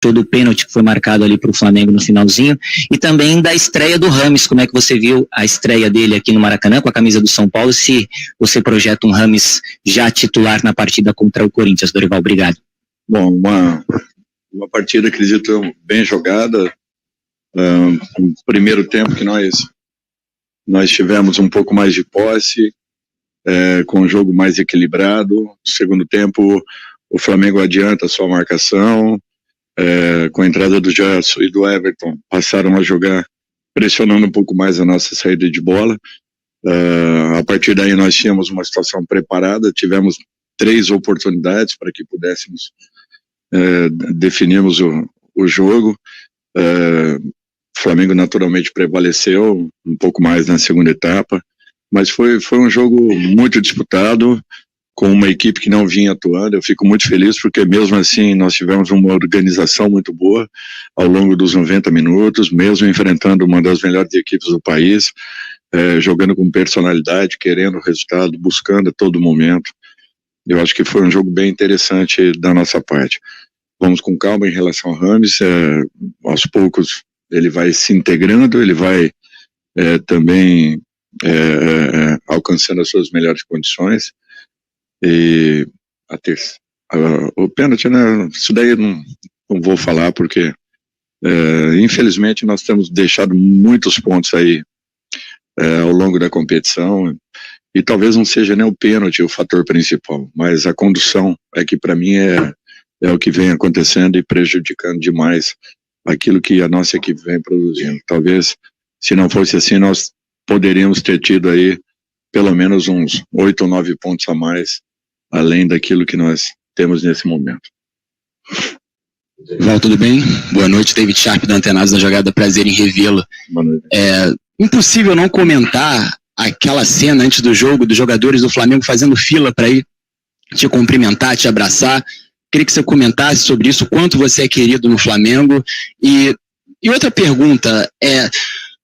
do pênalti que foi marcado ali para o Flamengo no finalzinho, e também da estreia do Rames. Como é que você viu a estreia dele aqui no Maracanã com a camisa do São Paulo, se você projeta um Rames já titular na partida contra o Corinthians? Dorival, obrigado. Bom, uma partida, acredito, bem jogada. No primeiro tempo que nós tivemos um pouco mais de posse, com um jogo mais equilibrado. No segundo tempo, o Flamengo adianta a sua marcação, com a entrada do Gerson e do Everton, passaram a jogar pressionando um pouco mais a nossa saída de bola. A partir daí nós tínhamos uma situação preparada, tivemos 3 oportunidades para que pudéssemos definirmos o jogo. O Flamengo naturalmente prevaleceu um pouco mais na segunda etapa, mas foi um jogo muito disputado, com uma equipe que não vinha atuando. Eu fico muito feliz porque mesmo assim nós tivemos uma organização muito boa ao longo dos 90 minutos, mesmo enfrentando uma das melhores equipes do país, jogando com personalidade, querendo o resultado, buscando a todo momento. Eu acho que foi um jogo bem interessante da nossa parte. Vamos com calma em relação ao Rames, aos poucos ele vai se integrando, ele vai também alcançando as suas melhores condições. E o pênalti, né, isso daí não vou falar porque infelizmente nós temos deixado muitos pontos aí ao longo da competição, e talvez não seja nem o pênalti o fator principal, mas a condução é que para mim é o que vem acontecendo e prejudicando demais aquilo que a nossa equipe vem produzindo. Talvez, se não fosse assim, nós poderíamos ter tido aí pelo menos uns 8 ou 9 pontos a mais, além daquilo que nós temos nesse momento. Val, tudo bem? Boa noite, David Sharp da Antenados na jogada, prazer em revê-lo. Boa noite. Impossível não comentar aquela cena antes do jogo, dos jogadores do Flamengo fazendo fila para ir te cumprimentar, te abraçar. Queria que você comentasse sobre isso, quanto você é querido no Flamengo. E outra pergunta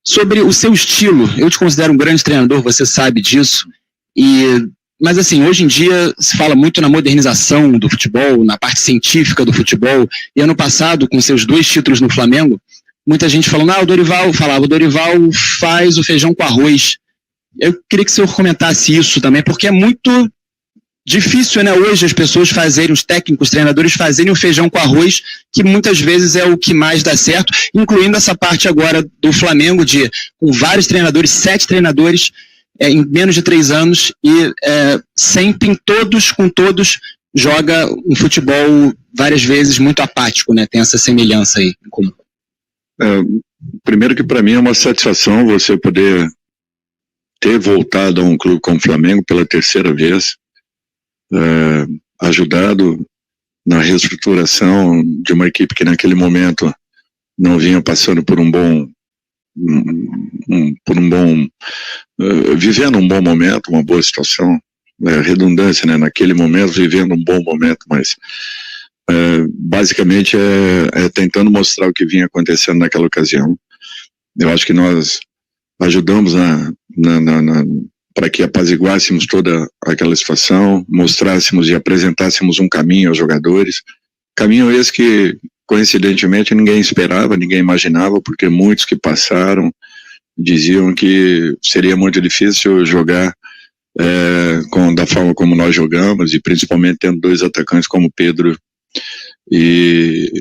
sobre o seu estilo. Eu te considero um grande treinador, você sabe disso. Mas assim, hoje em dia se fala muito na modernização do futebol, na parte científica do futebol. E ano passado, com seus 2 títulos no Flamengo, muita gente falando, o Dorival faz o feijão com arroz. Eu queria que o senhor comentasse isso também, porque é muito difícil, né, hoje as pessoas fazerem, os técnicos, os treinadores fazerem o feijão com arroz, que muitas vezes é o que mais dá certo, incluindo essa parte agora do Flamengo, com vários treinadores, 7 treinadores, em menos de 3 anos, e sempre com todos joga um futebol várias vezes muito apático, né, tem essa semelhança aí em comum. Primeiro que para mim é uma satisfação você poder ter voltado a um clube como o Flamengo pela 3ª vez, ajudado na reestruturação de uma equipe que naquele momento não vinha passando por vivendo um bom momento, uma boa situação, redundância, né, naquele momento vivendo um bom momento, mas basicamente tentando mostrar o que vinha acontecendo naquela ocasião. Eu acho que nós ajudamos para que apaziguássemos toda aquela situação, mostrássemos e apresentássemos um caminho aos jogadores, caminho esse que coincidentemente ninguém esperava, ninguém imaginava, porque muitos que passaram diziam que seria muito difícil jogar da forma como nós jogamos, e principalmente tendo 2 atacantes como Pedro e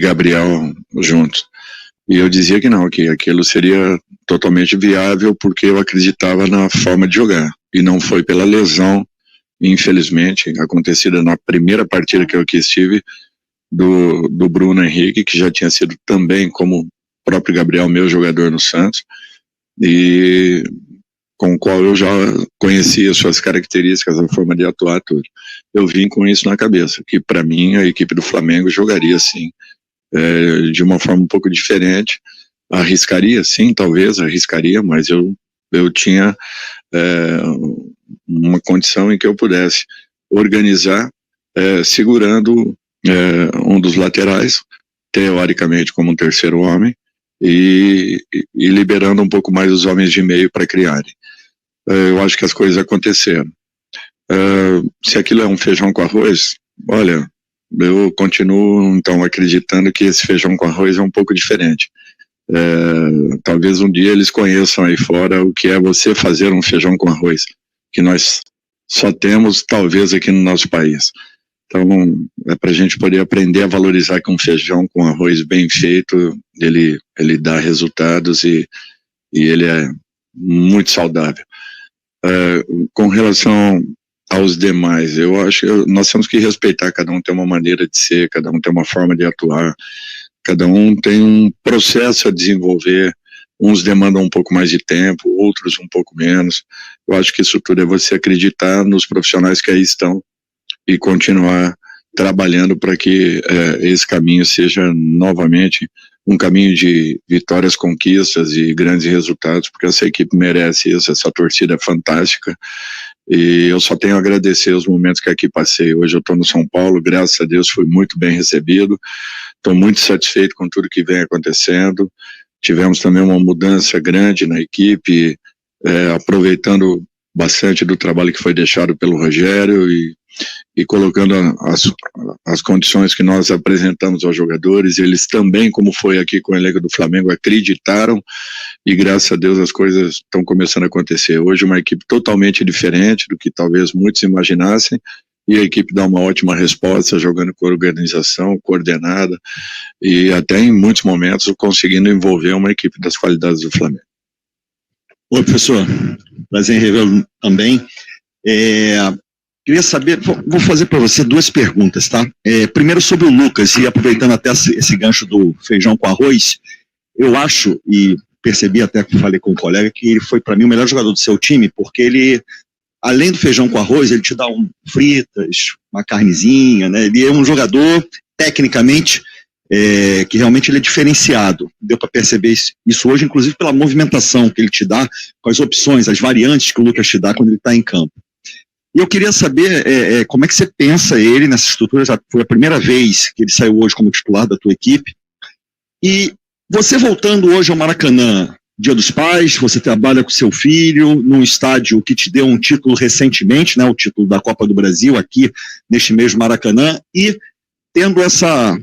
Gabriel juntos. E eu dizia que não, que aquilo seria totalmente viável, porque eu acreditava na forma de jogar. E não foi pela lesão, infelizmente, acontecida na primeira partida que eu aqui estive, do Bruno Henrique, que já tinha sido também, como o próprio Gabriel, meu jogador no Santos, e com o qual eu já conhecia suas características, a forma de atuar, tudo. Eu vim com isso na cabeça, que para mim a equipe do Flamengo jogaria assim, de uma forma um pouco diferente, arriscaria, sim, talvez arriscaria, mas eu tinha uma condição em que eu pudesse organizar, segurando um dos laterais, teoricamente como um 3º homem, e liberando um pouco mais os homens de meio para criarem. Eu acho que as coisas aconteceram. Se aquilo é um feijão com arroz, olha, eu continuo, então, acreditando que esse feijão com arroz é um pouco diferente. Talvez um dia eles conheçam aí fora o que é você fazer um feijão com arroz, que nós só temos, talvez, aqui no nosso país. Então, é para a gente poder aprender a valorizar que um feijão com arroz bem feito, ele dá resultados e ele é muito saudável. Com relação aos demais, eu acho que nós temos que respeitar, cada um tem uma maneira de ser, cada um tem uma forma de atuar, cada um tem um processo a desenvolver, uns demandam um pouco mais de tempo, outros um pouco menos. Eu acho que isso tudo é você acreditar nos profissionais que aí estão e continuar trabalhando para que esse caminho seja novamente um caminho de vitórias, conquistas e grandes resultados, porque essa equipe merece isso, essa torcida é fantástica, e eu só tenho a agradecer os momentos que aqui passei. Hoje eu estou no São Paulo, graças a Deus fui muito bem recebido, estou muito satisfeito com tudo que vem acontecendo. Tivemos também uma mudança grande na equipe, aproveitando bastante do trabalho que foi deixado pelo Rogério e colocando as condições que nós apresentamos aos jogadores. Eles também, como foi aqui com o elenco do Flamengo, acreditaram, e graças a Deus as coisas estão começando a acontecer. Hoje uma equipe totalmente diferente do que talvez muitos imaginassem, e a equipe dá uma ótima resposta, jogando com organização, coordenada, e até em muitos momentos conseguindo envolver uma equipe das qualidades do Flamengo. Oi, professor, prazer em revê-lo também. Queria saber, vou fazer para você duas perguntas, tá? Primeiro sobre o Lucas, e aproveitando até esse gancho do feijão com arroz, eu acho, e percebi até que falei com um colega, que ele foi para mim o melhor jogador do seu time, porque ele, além do feijão com arroz, ele te dá fritas, uma carnezinha, né? Ele é um jogador, tecnicamente, que realmente ele é diferenciado. Deu para perceber isso hoje, inclusive pela movimentação que ele te dá, com as opções, as variantes que o Lucas te dá quando ele está em campo. E eu queria saber como é que você pensa ele nessa estrutura. Já foi a primeira vez que ele saiu hoje como titular da tua equipe. E você voltando hoje ao Maracanã, Dia dos Pais, você trabalha com seu filho num estádio que te deu um título recentemente, né, o título da Copa do Brasil, aqui neste mesmo Maracanã, e tendo essa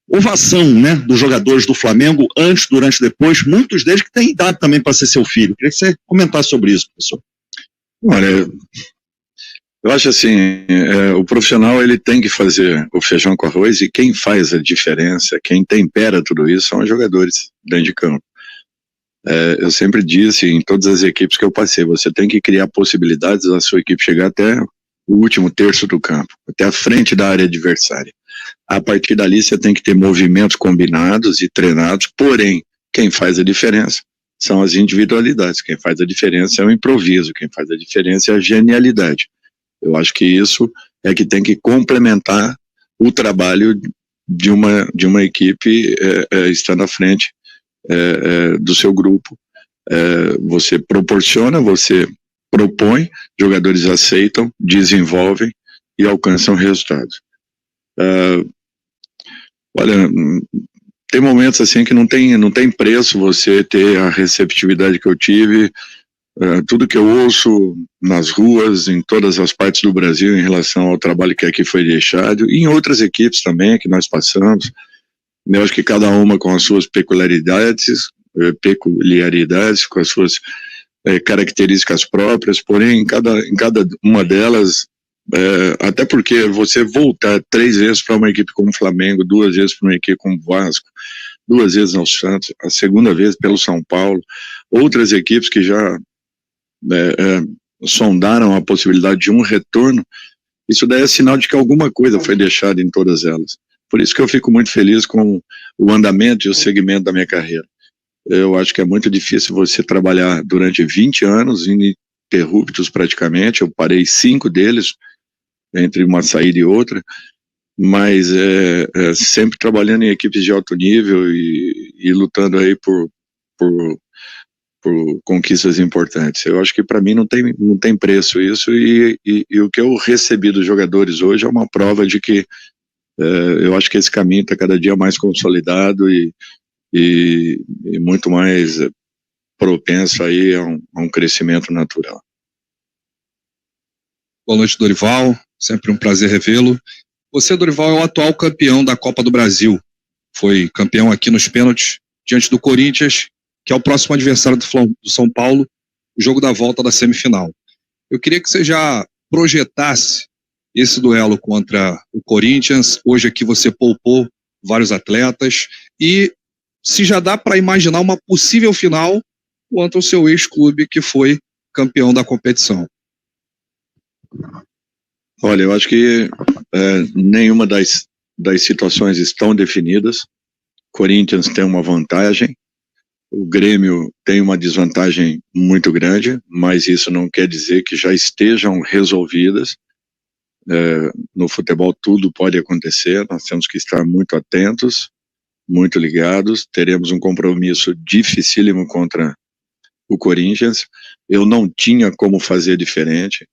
ovação, né, dos jogadores do Flamengo, antes, durante e depois, muitos deles que têm idade também para ser seu filho. Queria que você comentasse sobre isso, professor. Olha, eu acho assim, o profissional ele tem que fazer o feijão com arroz, e quem faz a diferença, quem tempera tudo isso são os jogadores dentro de campo. Eu sempre disse em todas as equipes que eu passei, você tem que criar possibilidades da sua equipe chegar até o último terço do campo, até a frente da área adversária. A partir dali você tem que ter movimentos combinados e treinados, porém, quem faz a diferença são as individualidades, quem faz a diferença é o improviso, quem faz a diferença é a genialidade. Eu acho que isso é que tem que complementar o trabalho de uma equipe estando à frente do seu grupo. Você proporciona, você propõe, jogadores aceitam, desenvolvem e alcançam resultados. Olha, tem momentos assim que não tem preço você ter a receptividade que eu tive, tudo que eu ouço nas ruas, em todas as partes do Brasil em relação ao trabalho que aqui foi deixado, e em outras equipes também que nós passamos. Eu acho que cada uma com as suas peculiaridades, com as suas características próprias, porém em cada uma delas, até porque você voltar 3 vezes para uma equipe como o Flamengo, 2 vezes para uma equipe como o Vasco, 2 vezes ao Santos, a segunda vez pelo São Paulo, outras equipes que já sondaram a possibilidade de um retorno, isso daí é sinal de que alguma coisa foi deixada em todas elas. Por isso que eu fico muito feliz com o andamento e o segmento da minha carreira. Eu acho que é muito difícil você trabalhar durante 20 anos, ininterruptos praticamente. Eu parei 5 deles, entre uma saída e outra, mas sempre trabalhando em equipes de alto nível e lutando aí por conquistas importantes. Eu acho que para mim não tem preço isso, e o que eu recebi dos jogadores hoje é uma prova de que eu acho que esse caminho está cada dia mais consolidado e muito mais propenso aí a um crescimento natural. Boa noite, Dorival, sempre um prazer revê-lo. Você, Dorival, é o atual campeão da Copa do Brasil. Foi campeão aqui nos pênaltis, diante do Corinthians, que é o próximo adversário do São Paulo, o jogo da volta da semifinal. Eu queria que você já projetasse esse duelo contra o Corinthians. Hoje aqui você poupou vários atletas, e se já dá para imaginar uma possível final contra o seu ex-clube, que foi campeão da competição. Olha, eu acho que nenhuma das situações estão definidas. Corinthians tem uma vantagem, o Grêmio tem uma desvantagem muito grande, mas isso não quer dizer que já estejam resolvidas. No futebol tudo pode acontecer, nós temos que estar muito atentos, muito ligados. Teremos um compromisso dificílimo contra o Corinthians. Eu não tinha como fazer diferente.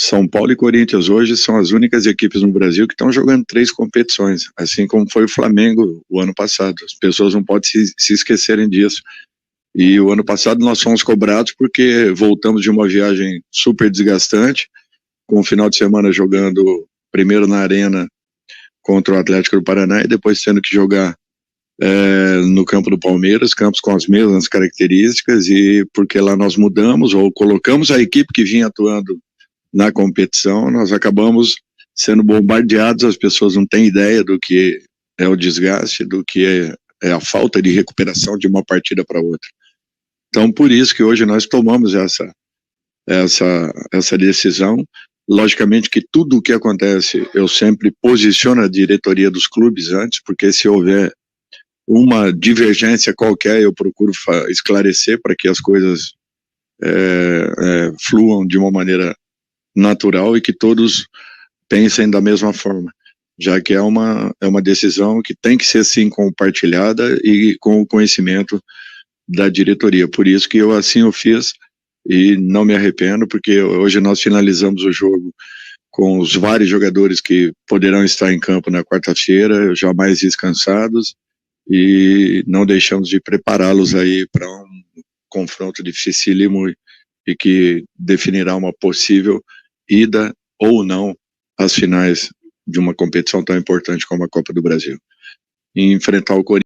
São Paulo e Corinthians hoje são as únicas equipes no Brasil que estão jogando 3 competições, assim como foi o Flamengo o ano passado. As pessoas não podem se esquecerem disso. E o ano passado nós fomos cobrados porque voltamos de uma viagem super desgastante, com o final de semana jogando primeiro na Arena contra o Atlético do Paraná e depois tendo que jogar no campo do Palmeiras, campos com as mesmas características, e porque lá nós mudamos ou colocamos a equipe que vinha atuando na competição, nós acabamos sendo bombardeados. As pessoas não têm ideia do que é o desgaste, do que é a falta de recuperação de uma partida para outra. Então, por isso que hoje nós tomamos essa decisão. Logicamente que tudo o que acontece, eu sempre posiciono a diretoria dos clubes antes, porque se houver uma divergência qualquer, eu procuro esclarecer para que as coisas fluam de uma maneira natural e que todos pensem da mesma forma, já que é uma decisão que tem que ser sim compartilhada e com o conhecimento da diretoria. Por isso que eu assim o fiz e não me arrependo, porque hoje nós finalizamos o jogo com os vários jogadores que poderão estar em campo na quarta-feira, jamais descansados, e não deixamos de prepará-los aí para um confronto dificílimo e que definirá uma possível ida ou não às finais de uma competição tão importante como a Copa do Brasil. E enfrentar o Corinthians